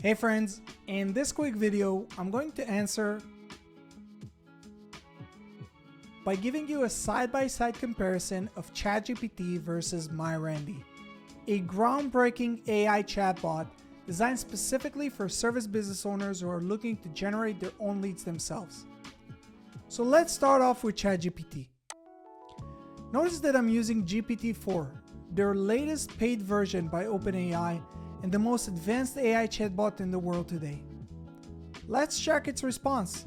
Hey friends, in this quick video, I'm going to answer by giving you a side-by-side comparison of ChatGPT versus MyRandy, a groundbreaking AI chatbot designed specifically for service business owners who are looking to generate their own leads themselves. So let's start off with ChatGPT. Notice that I'm using GPT-4, their latest paid version by OpenAI and the most advanced AI chatbot in the world today. Let's check its response.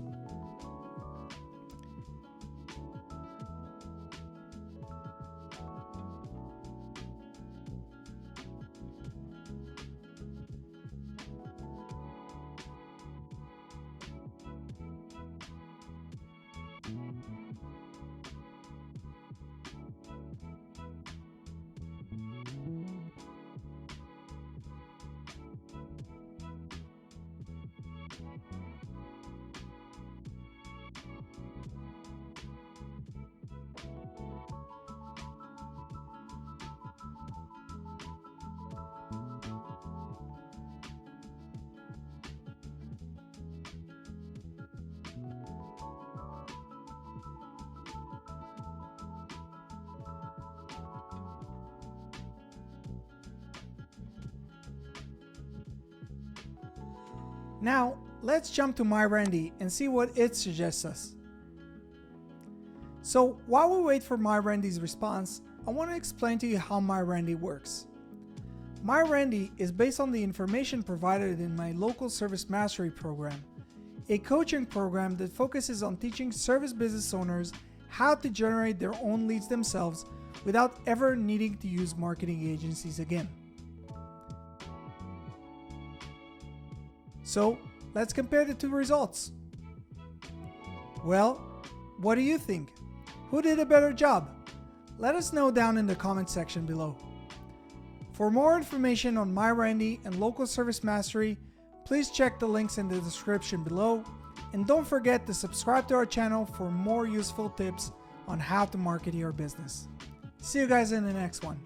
Now, let's jump to MyRandy and see what it suggests us. So, while we wait for MyRandy's response, I want to explain to you how MyRandy works. MyRandy is based on the information provided in my local service mastery program, a coaching program that focuses on teaching service business owners how to generate their own leads themselves without ever needing to use marketing agencies again. So, let's compare the two results. Well, what do you think? Who did a better job? Let us know down in the comment section below. For more information on MyRandy and local service mastery, please check the links in the description below, and don't forget to subscribe to our channel for more useful tips on how to market your business. See you guys in the next one.